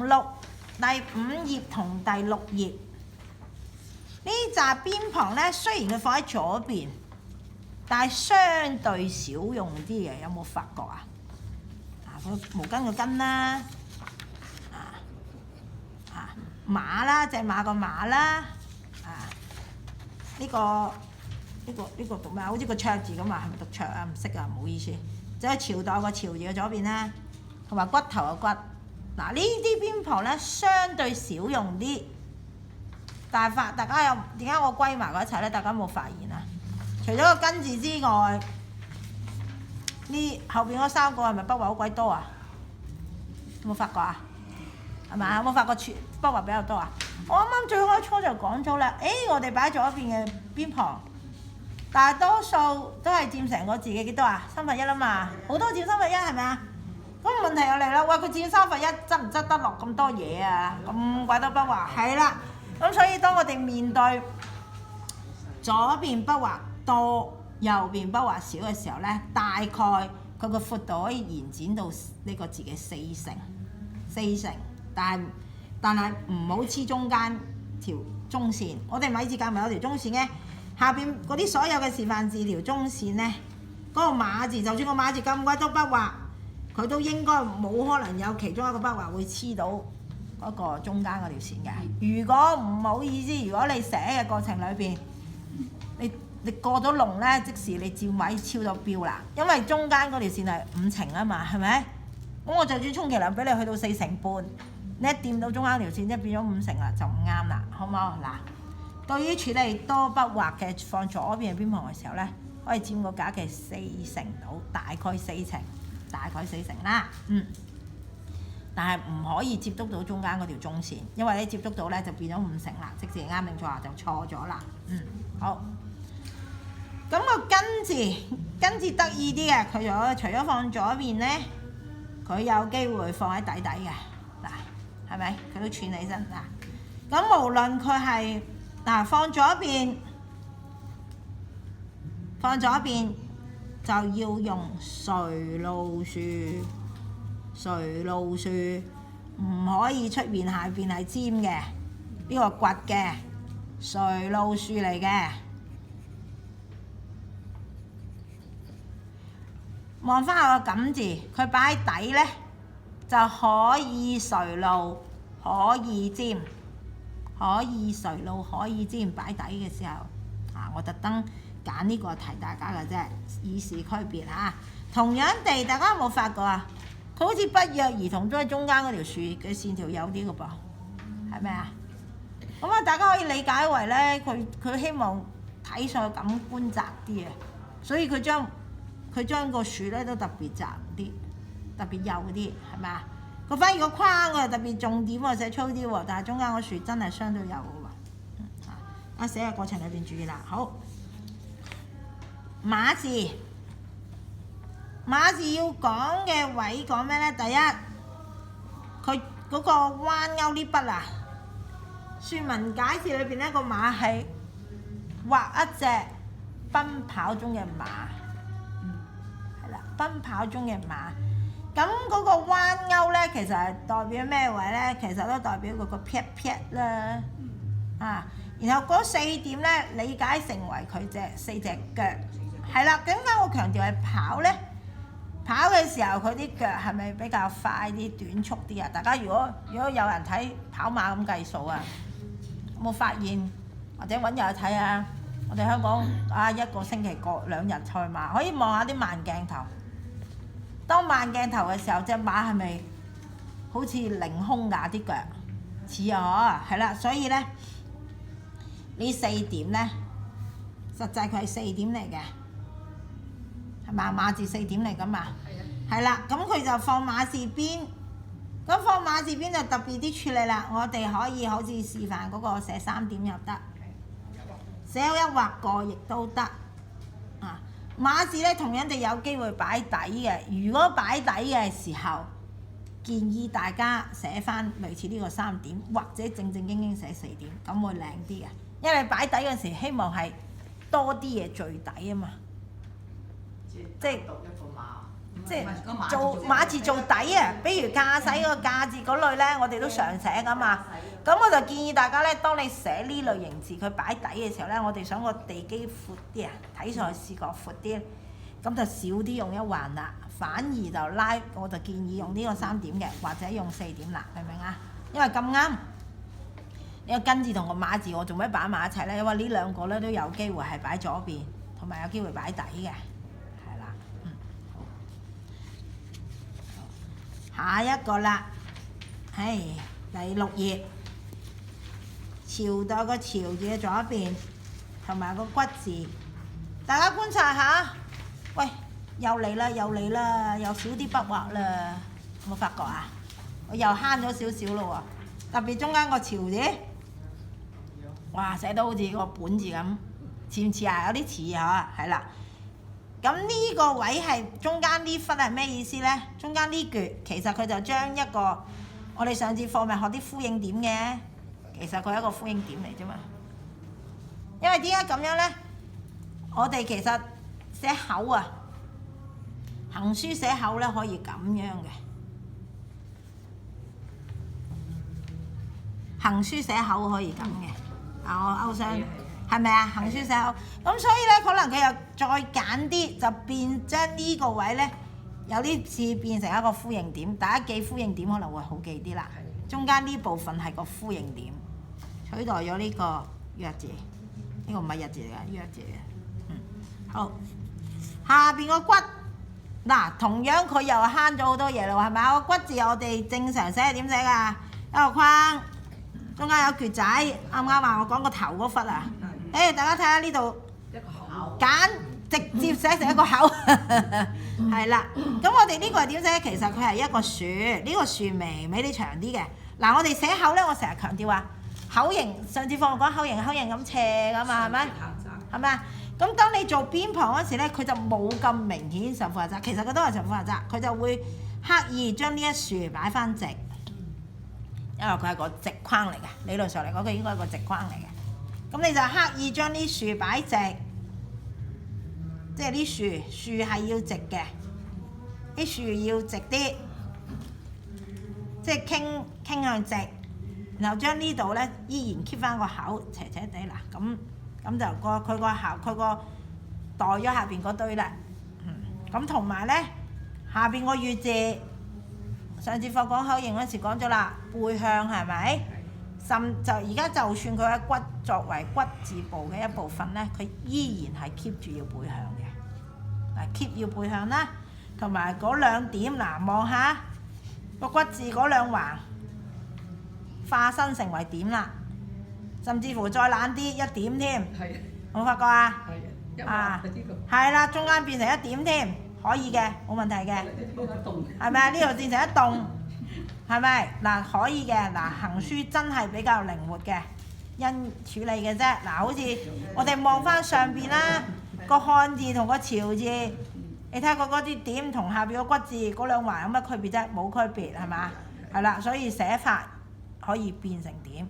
錄第5頁同第6頁呢紮邊旁咧，雖然佢放喺左邊，但係相對少用啲嘅，有冇發覺啊？個毛巾個巾啦，馬啦，隻馬個馬啦，呢個讀咩？好似個卓字咁啊，係咪讀卓啊？唔識啊，唔好意思。即係朝代個朝字嘅左邊啦，同埋骨頭嘅骨。嗱，呢啲邊旁咧相對少用啲，但係大家有點解我歸埋嗰一齊咧？大家有冇發現啊？除咗個根字之外，呢後邊嗰3個係咪筆畫好鬼多啊？有冇發覺啊？係咪？有冇發覺筆畫比較多啊？我啱啱最開初就講咗啦，我哋擺左邊嘅邊旁，大多數都係佔成個字嘅幾多啊？1/3啦嘛，好多佔1/3係咪啊？咁問題又嚟啦，喂，佢佔1/3，執唔執得落咁多嘢啊？咁鬼多筆畫，係啦。咁所以當我哋面對左邊筆畫多、右邊筆畫少嘅時候咧，大概佢個闊度可以延展到呢個字嘅4成，但係唔好黐中間條中線。我哋米字格咪有條中線嘅，下邊嗰啲所有嘅示範字條中線咧，嗰個馬字就算個馬字咁鬼多筆畫，佢都應該冇可能有其中一個筆畫會黐到嗰個中間嗰條線嘅。如果唔好意思，如果你寫嘅過程裏邊，你過咗龍咧，即時你佔位超咗標啦，因為中間嗰條線係5成啊嘛，係咪？咁我就算充其量俾你去到4成半，你一掂到中間條線，即係變咗5成啦，就唔啱啦，好唔好？嗱，對於處理多筆畫嘅放左邊嘅邊旁嘅時候咧，可以佔個價嘅4成到，大概4成啦，但係唔可以接觸到中間嗰條中線，因為你接觸到咧就變咗5成啦，即係啱定錯啊？就錯咗啦，好。咁個根字得意啲嘅，佢除咗放左邊咧，佢有機會放喺底嘅，嗱，係咪？佢都串起身嗱。咁無論佢係放左邊就要用垂露樹，唔可以出邊下邊係尖嘅，呢個掘嘅垂露樹嚟嘅。望翻下個錦字，佢擺喺底咧就可以垂露，可以尖，擺底嘅時候，我特登揀呢個提大家嘅啫，以示區別嚇。同樣地，大家有冇發覺啊？佢好似不約而同都喺中間嗰條樹嘅線條有啲嘅噃，係咪啊？咁啊，大家可以理解為咧，佢希望睇上去感官窄啲啊，所以佢將個樹咧都特別窄啲，特別幼啲，係咪啊？佢反而個框佢特別重點喎，寫粗啲喎，但係中間個樹真係相對幼嘅喎。寫嘅過程裏邊注意啦。好，馬字要講嘅位講咩咧？第一，佢嗰個彎勾呢筆啊，説文解字裏邊咧個馬係畫一隻奔跑中嘅馬。奔跑中嘅馬，咁嗰個彎勾咧，其實係代表咩位咧？其實都代表嗰個撇撇啦，然後嗰4點咧理解成為佢4隻腳，係啦。點解我強調係跑咧？跑嘅時候佢啲腳係咪比較快啲、短速啲啊？大家如果有人睇跑馬咁計數啊，有冇發現或者揾日去睇啊？我哋香港一個星期過2日賽馬，可以望下啲慢鏡頭。當慢鏡頭嘅時候，隻馬係咪好似凌空㗎啲腳？似啊，係啦，所以咧呢4點咧，實際佢係4點嚟嘅，係嘛？馬字4點嚟㗎嘛？係啦，咁佢就放馬字邊，咁放馬字邊就特別啲處理啦。我哋可以好似示範嗰個寫3點又得，寫一劃過亦都得。馬字咧同樣地有機會擺底嘅，如果擺底嘅時候，建議大家寫翻類似呢個3點，或者正經寫4點，咁會靚啲嘅。因為擺底嗰時希望係多啲嘢聚底啊嘛，即係讀一個馬，唔即係做馬字做底啊，比如駕駛個駕字嗰類咧，我哋都常寫噶嘛。咁我就建議大家咧，當你寫呢類型字佢擺底嘅時候咧，我哋想個地基闊啲啊，睇上去視覺闊啲，咁就少啲用一橫啦，反而就拉，我就建議用呢個3點嘅，或者用4點啦，明唔明啊？因為咁啱，呢個根字同個馬字，我做咩擺埋一齊咧？因為呢兩個咧都有機會係擺左邊，同埋有機會擺底嘅。下一個啦，第6頁，朝代個朝字嘅左邊，同埋個骨字，大家觀察下，喂，又嚟啦，又少啲筆畫啦，有冇發覺啊？我又慳咗少少咯喎，特別中間個朝字，哇，寫到好似個本字咁，似唔似啊？有啲似嚇，係啦。咁呢個位係中間呢忽係咩意思呢？中間呢橛其實佢就將一個我哋上次課咪學啲呼應點嘅，其實佢係一個呼應點嚟啫嘛。因為點解咁樣呢？我哋其實寫口啊，行書寫口咧可以咁樣嘅，行書寫口可以咁嘅。我勾雙。係咪啊？行書寫口，咁所以咧，可能佢又再揀啲，就變將呢個位咧有啲似變成一個呼應點。大家記呼應點可能會好記啲啦。中間呢部分係個呼應點，取代咗呢個約字，呢個唔係日字嚟㗎，約字嘅。好，下邊個骨嗱，同樣佢又慳咗好多嘢咯，係咪啊？個骨字我哋正常寫係點寫㗎？一個框，中間有橛仔，啱唔啱啊？我講個頭嗰忽啊。大家睇下呢度，揀直接寫成一個口，係啦。咁我哋呢個係點寫？其實佢係一個樹，呢個樹微啲長啲嘅。嗱，我哋寫口咧，我成日強調話口型，上次課我講口型咁斜噶嘛，係咪？係咪啊？咁當你做邊旁嗰時咧，佢就冇咁明顯上闊下窄，其實佢都係上闊下窄，佢就會刻意將呢一樹擺翻直，因為佢係個直框嚟嘅。理論上嚟講，佢應該係個直框嚟嘅。咁你就刻意將啲樹擺直，即係啲樹係要直嘅，啲樹要直啲，即係傾向直，然後將呢度咧依然 keep 翻個口斜斜地嗱，咁就佢個袋咗下邊嗰堆啦。咁同埋咧下邊個月字，上次課講口型嗰時講咗啦，背向係咪？就而家就算佢喺骨作為骨字部嘅一部分咧，佢依然係 keep 住要背向嘅。keep 要背向啦，同埋嗰兩點嗱，望下個骨字嗰兩橫化身成為點啦，甚至乎再懶啲一點添，有冇發覺啊？係啦，中間變成一點添，可以嘅，冇問題嘅，係咪啊？呢度變成一棟。係咪嗱？可以嘅嗱，行書真係比較靈活嘅，因處理嘅啫。嗱，好似我哋望翻上邊啦，個漢字同個朝字，你睇下佢嗰啲點同下邊個骨字嗰兩橫有乜區別啫？冇區別係嘛？係啦，所以寫法可以變成點。